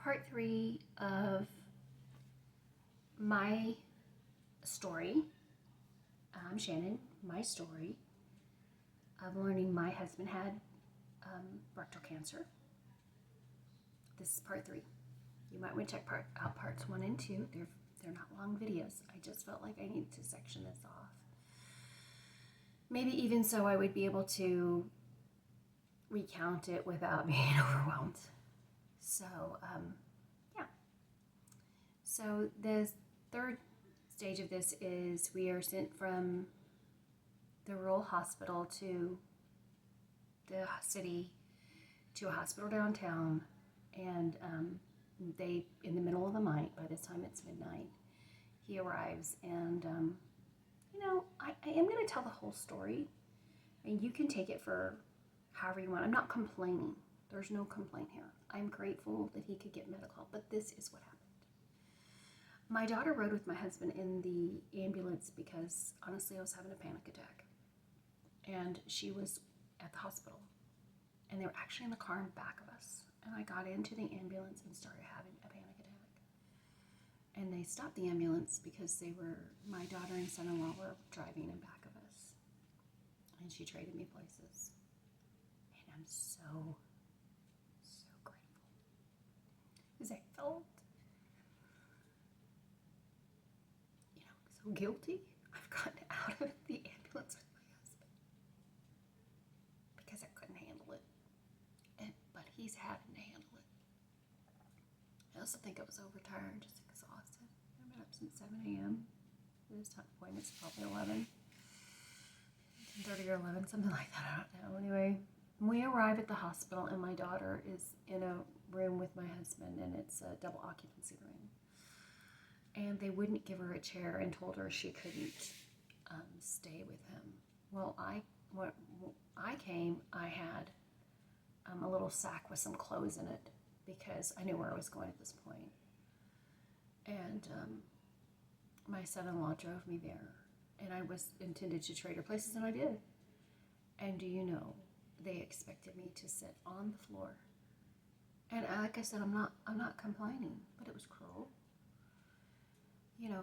part 3 of my story. I'm Shannon. My story of learning my husband had rectal cancer. This is part 3. You might want to check out parts 1 and 2. They're not long videos. I just felt like I needed to section this off. Maybe even so I would be able to recount it without being overwhelmed. So, yeah. So the third stage of this is we are sent from the rural hospital to the city to a hospital downtown, and they, in the middle of the night, by this time it's midnight, he arrives, and I am going to tell the whole story, and you can take it for however you want. I'm not complaining. There's no complaint here. I'm grateful that he could get medical help, but this is what happened. My daughter rode with my husband in the ambulance because, honestly, I was having a panic attack. And she was at the hospital. And they were actually in the car in back of us. And I got into the ambulance and started having a panic attack. And they stopped the ambulance because my daughter and son-in-law were driving in back of us. And she traded me places. And I'm so grateful. Because I felt, so guilty. I've gotten out of the ambulance with my husband because I couldn't handle it. But he's having to handle it. I also think I was overtired, just exhausted. I've been up since 7 a.m. At this point, it's probably 10:30 or 11, something like that. I don't know. Anyway, we arrive at the hospital, and my daughter is in a room with my husband, and it's a double occupancy room. And they wouldn't give her a chair and told her she couldn't stay with him. Well, when I came, I had a little sack with some clothes in it because I knew where I was going at this point. And my son-in-law drove me there, and I was intended to trade her places, and I did. And do you know, they expected me to sit on the floor. And like I said, I'm not complaining, but it was cruel.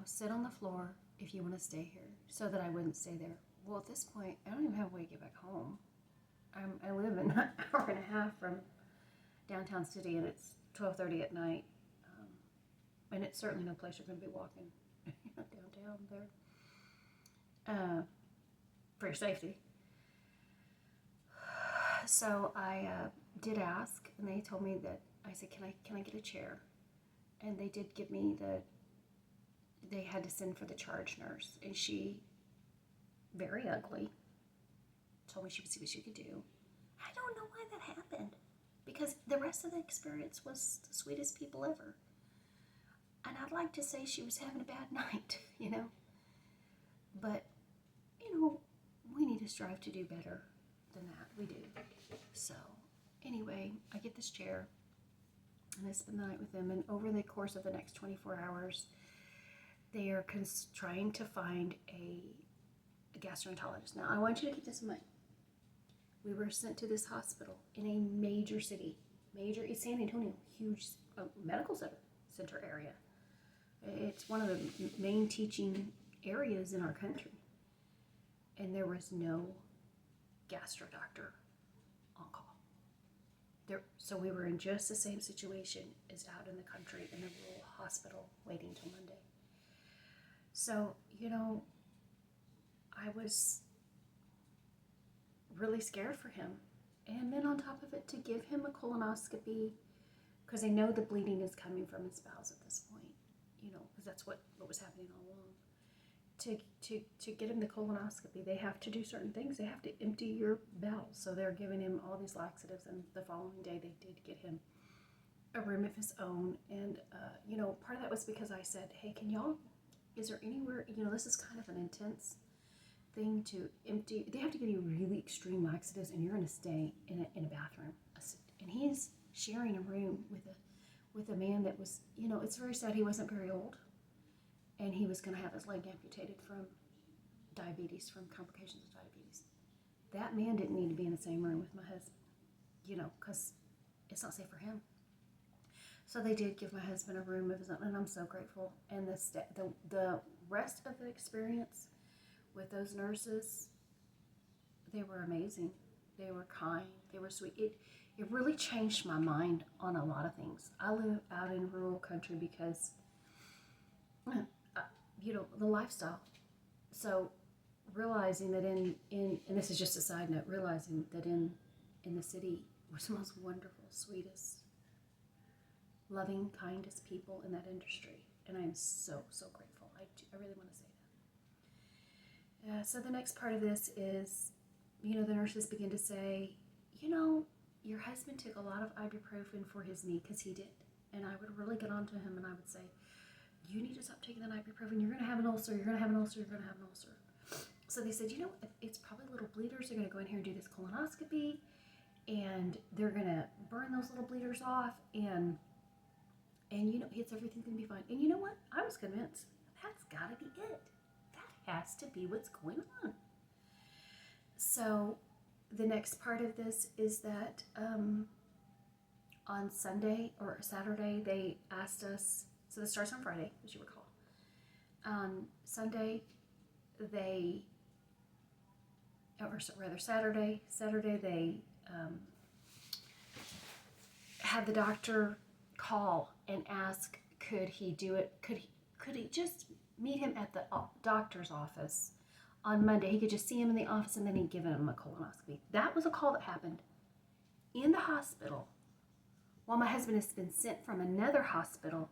Sit on the floor if you want to stay here, so that I wouldn't stay there. Well, at this point, I don't even have a way to get back home. I live an hour and a half from downtown city, and it's 12:30 at night. And it's certainly no place you're going to be walking downtown there for your safety. So I did ask, and they told me that, I said, can I get a chair? And they did give me they had to send for the charge nurse, and she, very ugly, told me she would see what she could do. I don't know why that happened, because the rest of the experience was the sweetest people ever. And I'd like to say she was having a bad night, But, we need to strive to do better than that. We do. So, anyway, I get this chair, and I spend the night with them, and over the course of the next 24 hours, they are trying to find a gastroenterologist. Now, I want you to keep this in mind. We were sent to this hospital in a major city. It's San Antonio, huge medical center area. It's one of the main teaching areas in our country. And there was no gastro doctor on call. So we were in just the same situation as out in the country in a rural hospital waiting till Monday. So, I was really scared for him. And then on top of it, to give him a colonoscopy, because I know the bleeding is coming from his bowels at this point, because that's what was happening all along. To get him the colonoscopy, they have to do certain things. They have to empty your bowels. So they're giving him all these laxatives, and the following day they did get him a room of his own. And, part of that was because I said, hey, is there anywhere, this is kind of an intense thing to empty. They have to give you really extreme laxatives, and you're going to stay in a bathroom. And he's sharing a room with a man that was, it's very sad, he wasn't very old. And he was going to have his leg amputated from diabetes, from complications of diabetes. That man didn't need to be in the same room with my husband, because it's not safe for him. So they did give my husband a room of his own, and I'm so grateful. And the rest of the experience with those nurses, they were amazing. They were kind. They were sweet. It really changed my mind on a lot of things. I live out in rural country because, the lifestyle. So realizing that and this is just a side note, realizing that in the city was the most wonderful, sweetest, loving, kindest people in that industry. And I am so, so grateful. I really want to say that. So the next part of this is, the nurses begin to say, your husband took a lot of ibuprofen for his knee, because he did. And I would really get on to him and I would say, you need to stop taking that ibuprofen. You're going to have an ulcer. You're going to have an ulcer. You're going to have an ulcer. So they said, it's probably little bleeders. They're going to go in here and do this colonoscopy, and they're going to burn those little bleeders off, and it's everything's going to be fine. And you know what? I was convinced that's got to be it. That has to be what's going on. So the next part of this is that on Sunday or Saturday, they asked us, so this starts on Friday, as you recall. On Sunday, Saturday, they had the doctor call and ask, could he do it? Could he just meet him at the doctor's office on Monday? He could just see him in the office, and then he'd give him a colonoscopy. That was a call that happened in the hospital while my husband has been sent from another hospital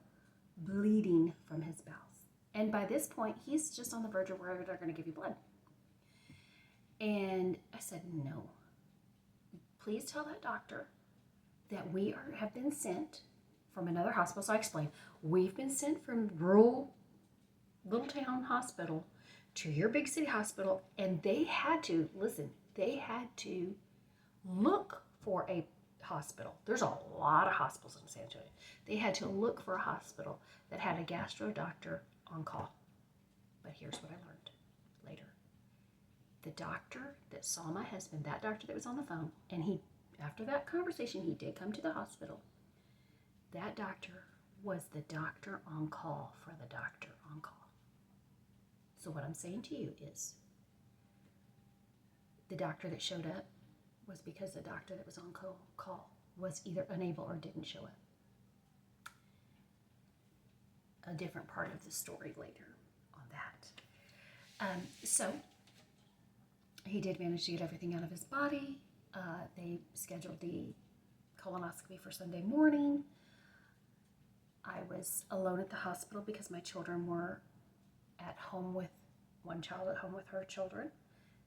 bleeding from his bowels. And by this point, he's just on the verge of where they're going to give you blood. And I said, no. Please tell that doctor that we have been sent from another hospital. So I explained, we've been sent from rural little town hospital to your big city hospital, and they had to look for a hospital. There's a lot of hospitals in San Antonio. They had to look for a hospital that had a gastro doctor on call. But here's what I learned later. The doctor that saw my husband, that doctor that was on the phone, and after that conversation, he did come to the hospital. That doctor was the doctor on call for the doctor on call. So what I'm saying to you is, the doctor that showed up was because the doctor that was on call was either unable or didn't show up. A different part of the story later on that. So he did manage to get everything out of his body. They scheduled the colonoscopy for Sunday morning. I was alone at the hospital because my children were at home with one child at home with her children.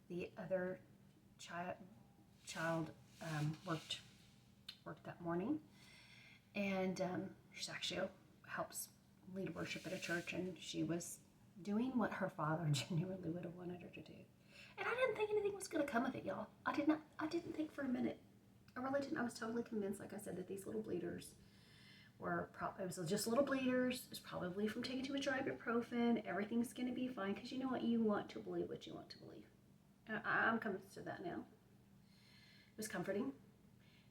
The other child worked that morning, and she actually helps lead worship at a church, and she was doing what her father genuinely would have wanted her to do. And I didn't think anything was going to come of it, y'all. I didn't think for a minute. I really didn't. I was totally convinced, like I said, that these little bleeders it was just little bleeders. It's probably from taking too much ibuprofen. Everything's going to be fine, because you know what? You want to believe what you want to believe. I'm convinced of that now. It was comforting.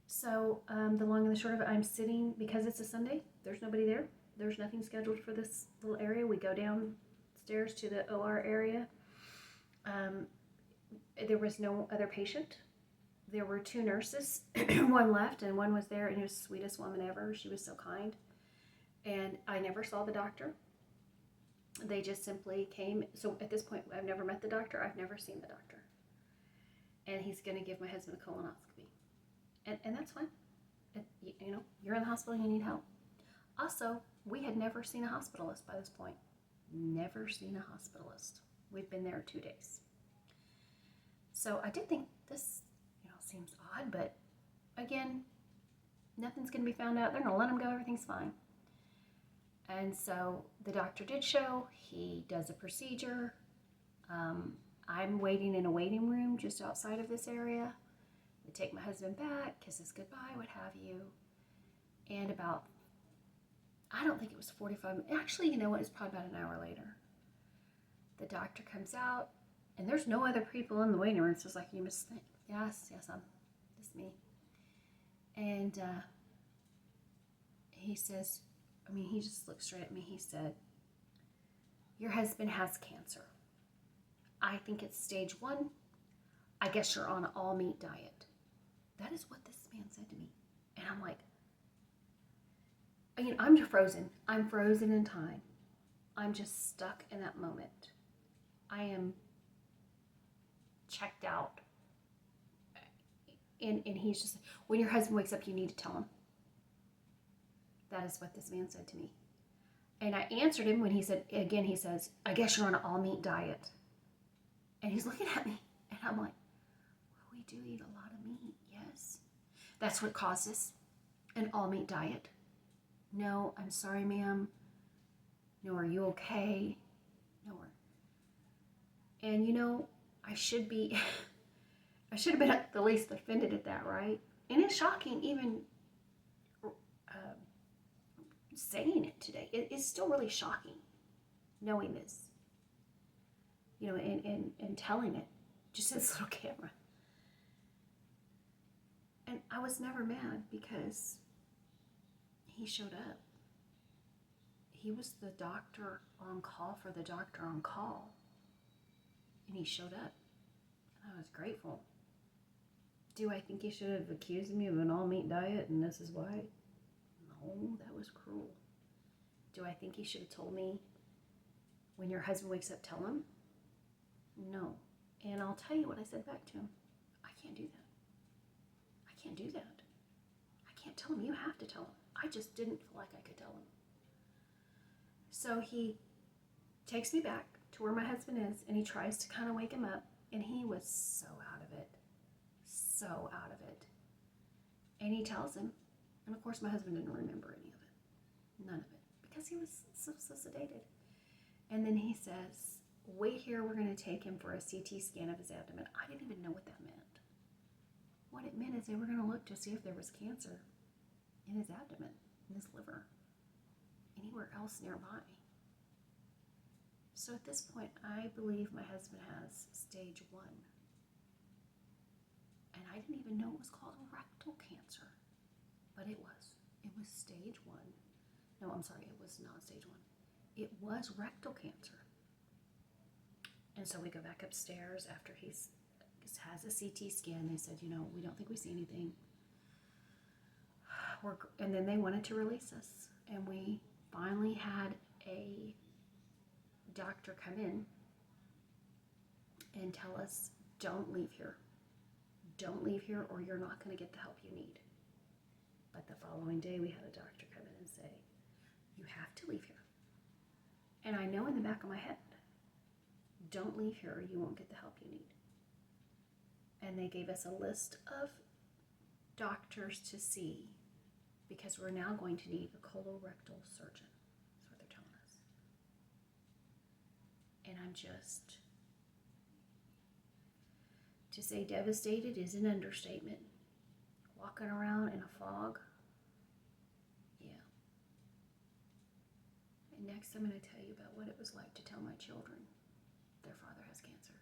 So the long and the short of it, I'm sitting, because it's a Sunday, there's nobody there. There's nothing scheduled for this little area. We go downstairs to the OR area. There was no other patient. There were two nurses. One left, and one was there, and she was the sweetest woman ever. She was so kind. And I never saw the doctor. They just simply came. So at this point, I've never met the doctor. I've never seen the doctor. And he's going to give my husband a colonoscopy. And that's fine. You're in the hospital, you need help. Also, we had never seen a hospitalist by this point. Never seen a hospitalist. We've been there 2 days. So I did think this, seems odd, but again, nothing's going to be found out. They're going to let him go. Everything's fine. And so the doctor did show. He does a procedure. I'm waiting in a waiting room just outside of this area. They take my husband back, kisses goodbye, what have you. And I don't think it was 45 minutes. Actually, it was probably about an hour later. The doctor comes out, and there's no other people in the waiting room. It's just like, you must think, yes, it's me. And he says, he just looked straight at me. He said, your husband has cancer. I think it's stage 1. I guess you're on an all meat diet. That is what this man said to me. And I'm like, I'm frozen. I'm frozen in time. I'm just stuck in that moment. I am checked out. And he's just, when your husband wakes up, you need to tell him. That is what this man said to me. And I answered him when he said, again, he says, I guess you're on an all meat diet. And he's looking at me. And I'm like, well, we do eat a lot of meat, yes. That's what causes an all meat diet. No, I'm sorry, ma'am. No, are you okay? No. And I should have been at the least offended at that, right? And it's shocking even saying it today. It's still really shocking knowing this, and telling it just in this little camera. And I was never mad because he showed up. He was the doctor on call for the doctor on call. And he showed up. And I was grateful. Do I think he should have accused me of an all-meat diet and this is why? No, that was cruel. Do I think he should have told me, when your husband wakes up, tell him? No. And I'll tell you what I said back to him. I can't do that. I can't do that. I can't tell him. You have to tell him. I just didn't feel like I could tell him. So he takes me back to where my husband is, and he tries to kind of wake him up, and he was so out of it. So out of it. And he tells him, and of course my husband didn't remember any of it. None of it. Because he was so sedated. And then he says, wait here, we're going to take him for a CT scan of his abdomen. I didn't even know what that meant. What it meant is they were going to look to see if there was cancer in his abdomen, in his liver, anywhere else nearby. So at this point, I believe my husband has stage 1. And I didn't even know it was called rectal cancer. But it was. It was stage 1. No, I'm sorry, it was not stage 1. It was rectal cancer. And so we go back upstairs after he has a CT scan. They said, we don't think we see anything. And then they wanted to release us. And we finally had a doctor come in and tell us, don't leave here. Don't leave here or you're not going to get the help you need. But the following day we had a doctor come in and say, you have to leave here. And I know in the back of my head, don't leave here or you won't get the help you need. And they gave us a list of doctors to see because we're now going to need a colorectal surgeon. That's what they're telling us. And I'm just, to say devastated is an understatement. Walking around in a fog. Yeah. And next I'm going to tell you about what it was like to tell my children their father has cancer.